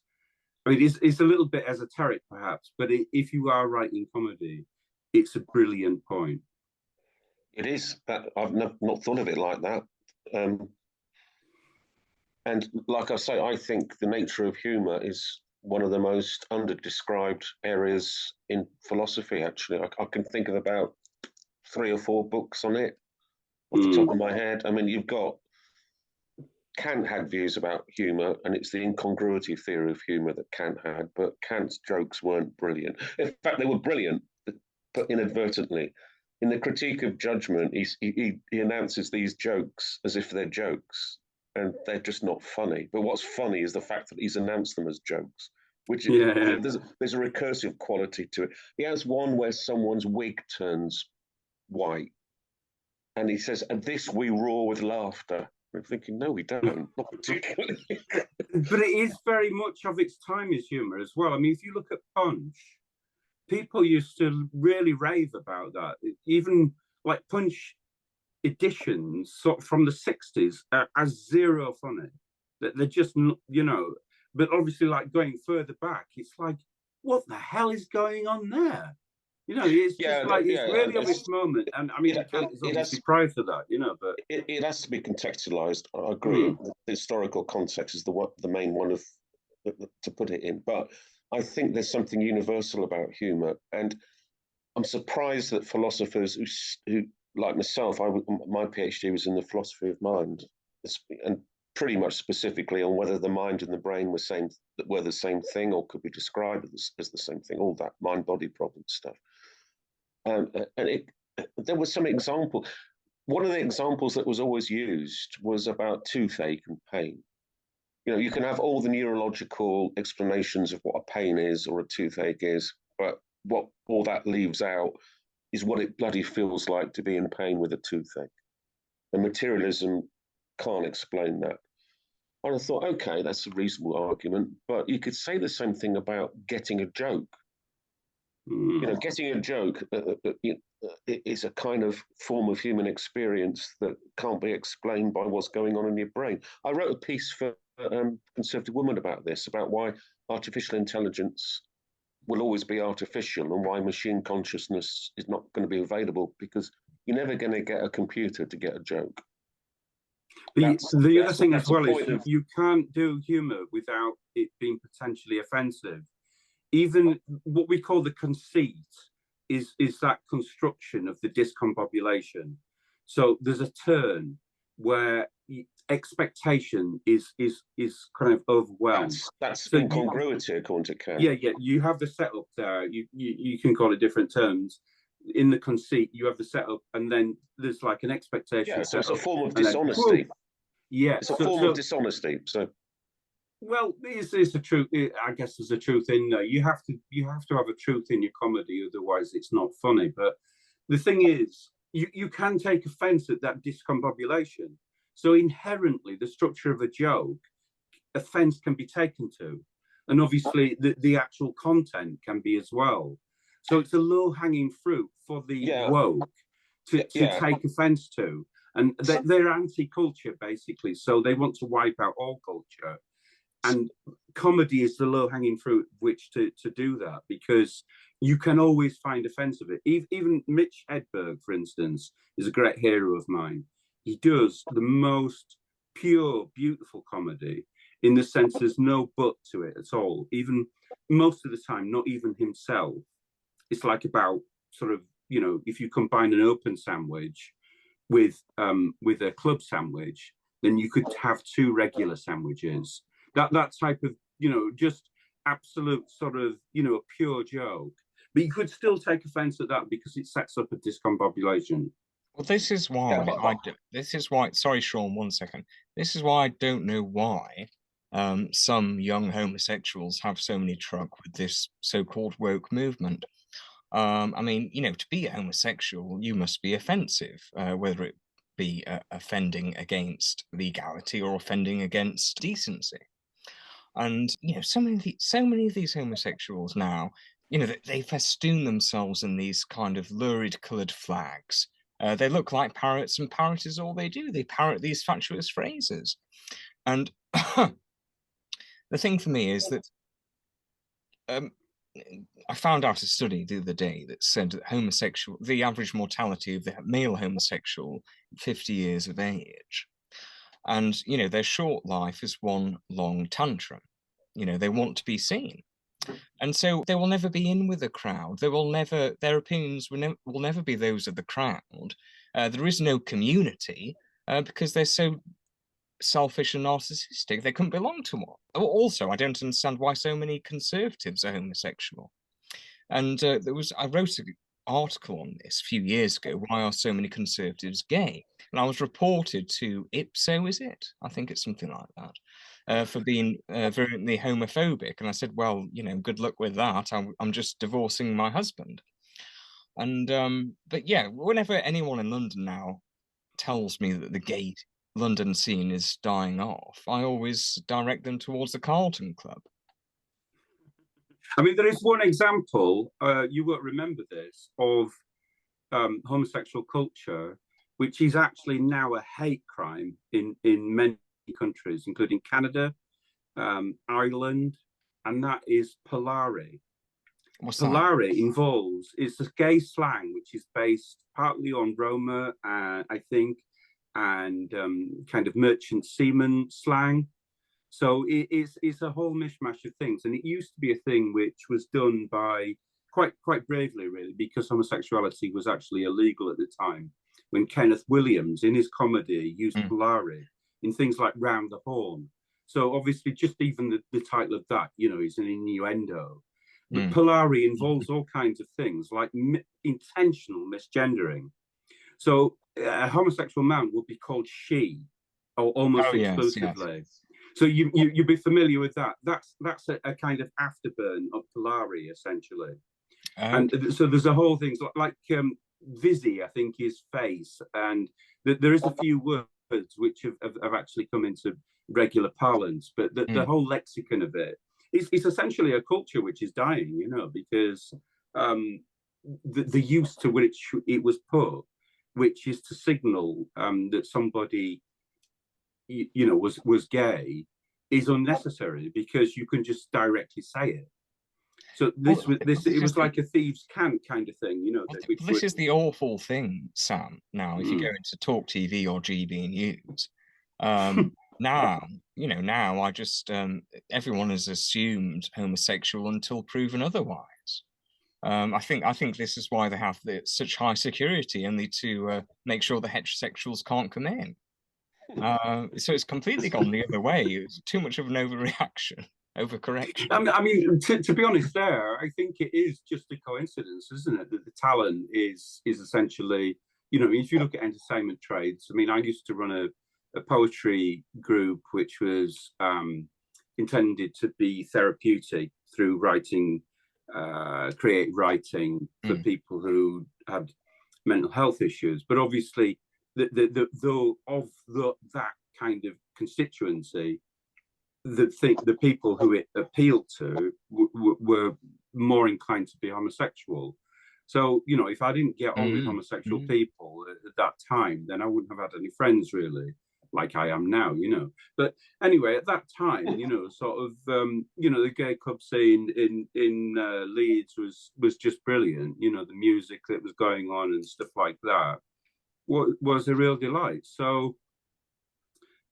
I mean, it's a little bit esoteric perhaps, but if you are writing comedy, it's a brilliant point. It is. I've not thought of it like that. And like I say, I think the nature of humour is one of the most under-described areas in philosophy, actually. I can think of about 3 or 4 books on it off the top of my head. I mean, you've got Kant had views about humour, and it's the incongruity theory of humour that Kant had, but Kant's jokes weren't brilliant. In fact, they were brilliant, but inadvertently. In the Critique of Judgment, he announces these jokes as if they're jokes, and they're just not funny. But what's funny is the fact that he's announced them as jokes, which is, there's a recursive quality to it. He has one where someone's wig turns white, and he says, "And this we roar with laughter." I'm thinking, no, we don't, not particularly. But it is very much of its time as humour as well. I mean, if you look at Punch, people used to really rave about that. Even like Punch editions sort of from the 60s are zero funny. They're just, you know, but obviously like going further back, it's like, what the hell is going on there? You know, it's just like it's really of its moment, and I mean, Kant is obviously prior to that, you know. But it has to be contextualised. I agree. The historical context is the main one of to put it in. But I think there's something universal about humour, and I'm surprised that philosophers who like myself, my PhD was in the philosophy of mind, and pretty much specifically on whether the mind and the brain were the same thing or could be described as the same thing. All that mind-body problem stuff. And there was some example. One of the examples that was always used was about toothache and pain. You know, you can have all the neurological explanations of what a pain is or a toothache is, but what all that leaves out is what it bloody feels like to be in pain with a toothache. And materialism can't explain that. And I thought, okay, that's a reasonable argument, but you could say the same thing about getting a joke. You know, getting a joke is a kind of form of human experience that can't be explained by what's going on in your brain. I wrote a piece for Conservative Woman about this, about why artificial intelligence will always be artificial and why machine consciousness is not going to be available, because you're never going to get a computer to get a joke. The other thing as well is of... you can't do humour without it being potentially offensive. Even what we call the conceit is that construction of the discombobulation. So there's a turn where expectation is kind of overwhelmed. That's so incongruity, according to Ken. Yeah, you have the setup there. You can call it different terms. In the conceit, you have the setup, and then there's like an expectation. Yeah, so it's a form of dishonesty. Then, yeah, it's a form of dishonesty. So, well, it's a truth. I guess there's a truth in there. You have to have a truth in your comedy, otherwise it's not funny. But the thing is, you can take offence at that discombobulation. So inherently, the structure of a joke, offence can be taken to, and obviously the actual content can be as well. So it's a low-hanging fruit for the woke to take offence to. And they're anti-culture, basically. So they want to wipe out all culture. And comedy is the low-hanging fruit which to do that, because you can always find offence of it. Even Mitch Hedberg, for instance, is a great hero of mine. He does the most pure, beautiful comedy, in the sense there's no but to it at all. Even most of the time, not even himself. It's like about sort of, you know, if you combine an open sandwich with a club sandwich, then you could have two regular sandwiches. That type of, you know, just absolute sort of, you know, pure joke. But you could still take offence at that because it sets up a discombobulation. Well, this is why this is why. Sorry, Sean. 1 second. This is why I don't know why some young homosexuals have so many truck with this so-called woke movement. I mean, you know, to be a homosexual, you must be offensive, whether it be offending against legality or offending against decency. And you know, so many of these homosexuals now, you know, they festoon themselves in these kind of lurid coloured flags. They look like parrots, and parrot is all they do. They parrot these fatuous phrases. And the thing for me is that I found out a study the other day that said that the average mortality of the male homosexual 50 years of age. And, you know, their short life is one long tantrum. You know, they want to be seen. And so they will never be in with the crowd. Their opinions will never be those of the crowd. There is no community because they're so selfish and narcissistic. They couldn't belong to one. Also, I don't understand why so many conservatives are homosexual. And I wrote an article on this a few years ago. Why are so many conservatives gay? And I was reported to Ipso, is it? I think it's something like that, for being virulently homophobic. And I said, well, you know, good luck with that. I'm just divorcing my husband. And but yeah, whenever anyone in London now tells me that the gay London scene is dying off, I always direct them towards the Carlton Club. I mean, there is one example, you won't remember this, of homosexual culture, which is actually now a hate crime in many countries, including Canada, Ireland, and that is Polari. What's Polari that? It's a gay slang, which is based partly on Roma, I think, and kind of merchant seaman slang. So it's a whole mishmash of things, and it used to be a thing which was done by quite bravely, really, because homosexuality was actually illegal at the time. When Kenneth Williams, in his comedy, used Polari in things like Round the Horn. So obviously, just even the title of that, you know, is an innuendo. But Polari involves all kinds of things like intentional misgendering. So a homosexual man would be called she, or almost exclusively. Yes. So you'd be familiar with that. That's a kind of afterburn of Polari, essentially. And so there's a whole thing like Vizzy, I think, is face, and there is a few words which have actually come into regular parlance, but the whole lexicon of it is essentially a culture which is dying, you know, because the use to which it was put, which is to signal that somebody, you know, was gay, is unnecessary because you can just directly say it. So it was like a thieves' cant kind of thing, you know. This is the awful thing, Sam. Now, if you go into Talk TV or GB News, now, you know, now I just everyone is assumed homosexual until proven otherwise. I think this is why they have such high security, only to make sure the heterosexuals can't come in. So it's completely gone the other way. It's too much of an overreaction, overcorrection. I mean, to be honest, there, I think it is just a coincidence, isn't it, that the talent is essentially, you know, if you look at entertainment trades. I mean, I used to run a poetry group which was intended to be therapeutic through writing, creative writing for people who had mental health issues. But obviously, that kind of constituency, the people who it appealed to were more inclined to be homosexual. So, you know, if I didn't get on with homosexual people at that time, then I wouldn't have had any friends really, like I am now, you know. But anyway, at that time, you know, sort of, you know, the gay club scene in Leeds was just brilliant. You know, the music that was going on and stuff like that was a real delight. So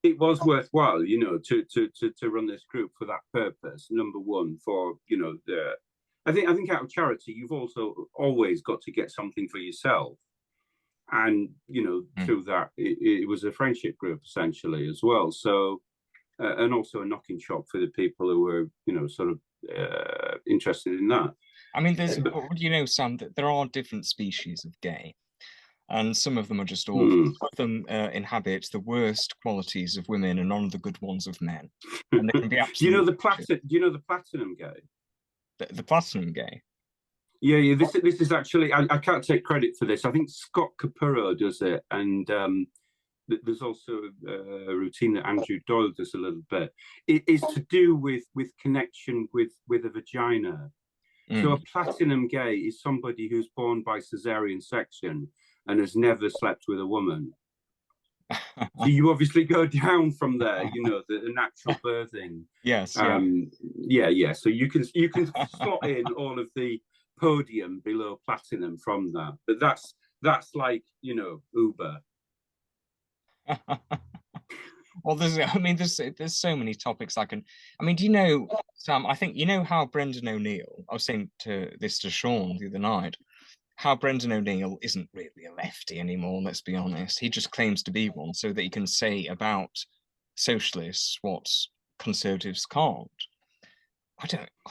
it was worthwhile, you know, to run this group for that purpose. Number one, for, you know, I think out of charity, you've also always got to get something for yourself. And, you know, through that, it was a friendship group essentially as well. So, and also a knocking shop for the people who were, you know, sort of interested in that. I mean, you know, Sam, that there are different species of gay, and some of them are just awful. Some of them inhabit the worst qualities of women and none of the good ones of men. And they can be absolutely. Do you know the platinum gay? The platinum gay. Yeah. This is actually, I can't take credit for this. I think Scott Capurro does it, and there's also a routine that Andrew Doyle does a little bit. It is to do with connection with a vagina. So a platinum gay is somebody who's born by cesarean section and has never slept with a woman. So you obviously go down from there, you know, the natural birthing. Yes. Yeah. So you can slot in all of the podium below platinum from that. But that's like, you know, Uber. Well, there's so many topics I can. I mean, do you know, Sam? I think you know how Brendan O'Neill. I was saying to Sean the other night, how Brendan O'Neill isn't really a lefty anymore. Let's be honest. He just claims to be one so that he can say about socialists what conservatives can't.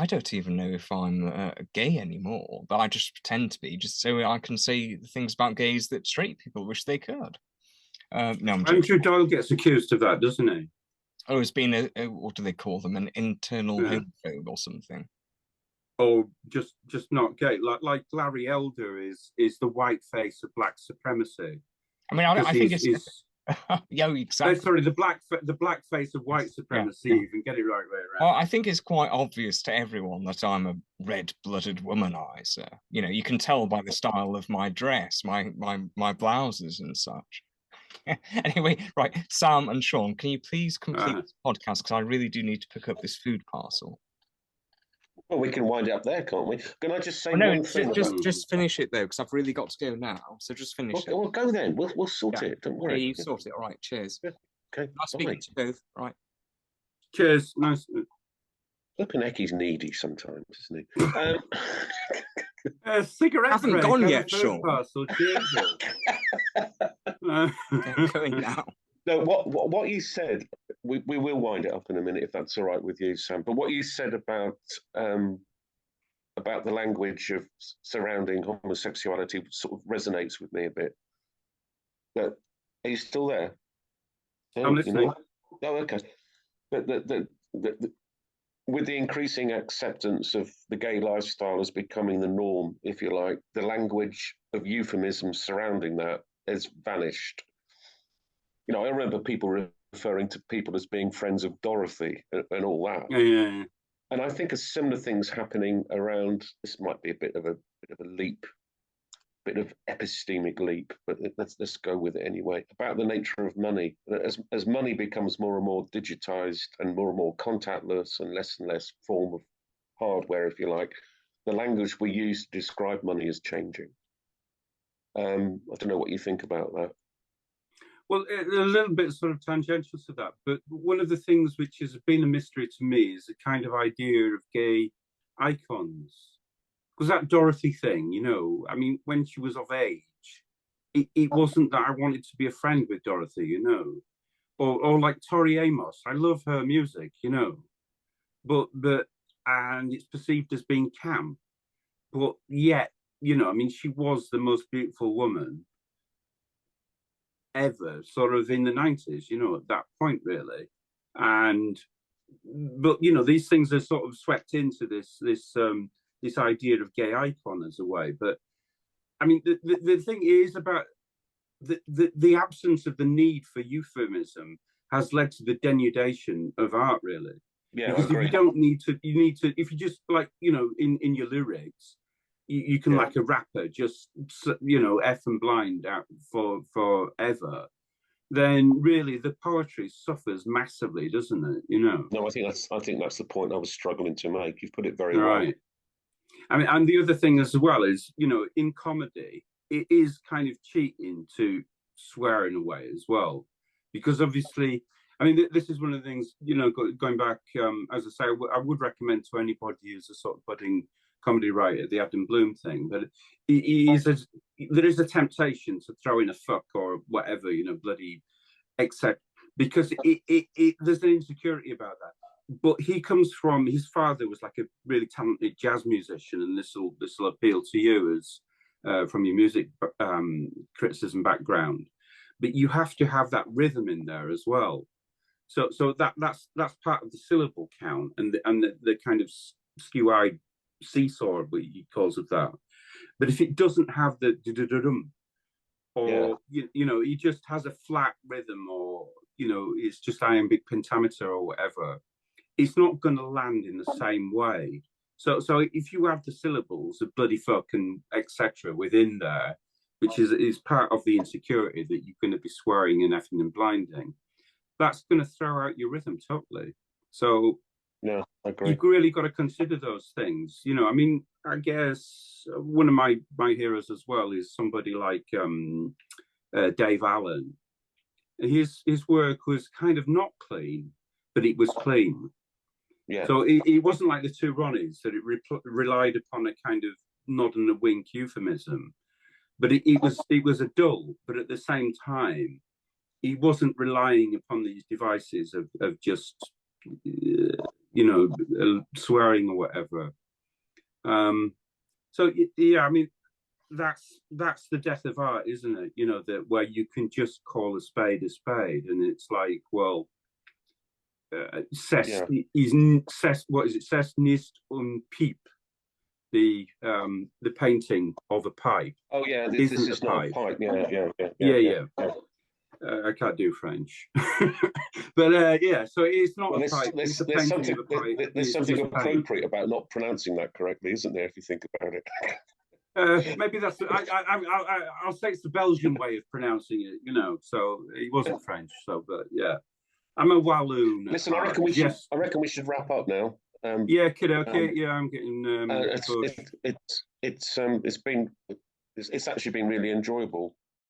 I don't even know if I'm gay anymore, but I just pretend to be, just so I can say the things about gays that straight people wish they could. No, Andrew Doyle gets accused of that, doesn't he? Oh, it's been what do they call them? An internal homophobe or something. Or just not gay. Like Larry Elder is the white face of black supremacy. I mean, I think it's yeah, exactly. Sorry, the black face of white supremacy. You can get it right way around. Well, I think it's quite obvious to everyone that I'm a red-blooded womanizer. You know, you can tell by the style of my dress, my blouses and such. Anyway, right, Sam and Sean, can you please complete this podcast, because I really do need to pick up this food parcel. Well, we can wind it up there, can't we? Can I just say one thing? Just finish it though, because I've really got to go now. So just finish it. Well, go then. We'll sort it. Don't worry. Yeah, you sort it. All right. Cheers. Yeah. Okay. Nice speaking to you both. Right. Cheers. Nice. Flipping Ecky's needy sometimes, isn't he? Cigarette. Haven't gone yet, Sean. Parcel. Cheers. Going now. No, what you said, we will wind it up in a minute if that's all right with you, Sam. But what you said about the language of surrounding homosexuality sort of resonates with me a bit. But are you still there? I'm listening. Oh, okay. But with the increasing acceptance of the gay lifestyle as becoming the norm, if you like, the language of euphemisms surrounding that has vanished. You know, I remember people referring to people as being friends of Dorothy and all that. Yeah. And I think a similar things happening around. This might be a bit of a leap, bit of epistemic leap, but let's go with it anyway. About the nature of money, as money becomes more and more digitized and more contactless and less form of hardware, if you like, the language we use to describe money is changing. I don't know what you think about that. Well, a little bit sort of tangential to that, but one of the things which has been a mystery to me is the kind of idea of gay icons. Because that Dorothy thing, you know, I mean, when she was of age, it wasn't that I wanted to be a friend with Dorothy, you know, or like Tori Amos. I love her music, you know, but and it's perceived as being camp, but yet, you know, I mean, she was the most beautiful woman ever, sort of in the 90s, you know, at that point, really. And but you know, these things are sort of swept into this idea of gay icon as a way. But I mean, the thing is about the absence of the need for euphemism has led to the denudation of art, really. Yeah, because if you don't need to, you need to. If you just like, you know, in your lyrics, you can like a rapper just, you know, F and blind out for forever. Then really the poetry suffers massively, doesn't it? You know. No, I think that's the point I was struggling to make. You've put it very Right. well. I mean, and the other thing as well is, you know, in comedy, it is kind of cheating to swear in a way as well, because obviously, I mean, this is one of the things, you know, going back, as I say, I would recommend to anybody who's a sort of budding comedy writer the Adam Bloom thing, but there is a temptation to throw in a fuck or whatever, you know, bloody, except because there's an insecurity about that. But he comes from, his father was like a really talented jazz musician, and this will appeal to you as from your music criticism background. But you have to have that rhythm in there as well. So that's part of the syllable count and the kind of skew-eyed seesaw, what he calls of that. But if it doesn't have the or you know, he just has a flat rhythm, or you know, it's just iambic pentameter or whatever, it's not going to land in the same way. So if you have the syllables of bloody fuck and etc. within there, which is part of the insecurity that you're going to be swearing and effing and blinding, that's going to throw out your rhythm totally. So yeah, I agree. You've really got to consider those things. You know, I mean, I guess one of my heroes as well is somebody like Dave Allen. His work was kind of not clean, but it was clean. Yeah. So it wasn't like the two Ronnies that it relied upon a kind of nod and a wink euphemism, but it was a dull. But at the same time, he wasn't relying upon these devices of just you know, swearing or whatever. So yeah, I mean, that's the death of art, isn't it? You know, that where you can just call a spade, and it's like, well, what is it? Cess nicht pipe. The painting of a pipe. Oh yeah, this is not a pipe. Yeah. I can't do French, but yeah. So it's not a pipe. There's something appropriate about not pronouncing that correctly, isn't there? If you think about it. Maybe that's. I'll say it's the Belgian way of pronouncing it. You know, so it wasn't French. So, but yeah, I'm a Walloon. Listen, I reckon we should wrap up now. Yeah, kiddo. Okay, yeah, I'm getting. It's actually been really enjoyable.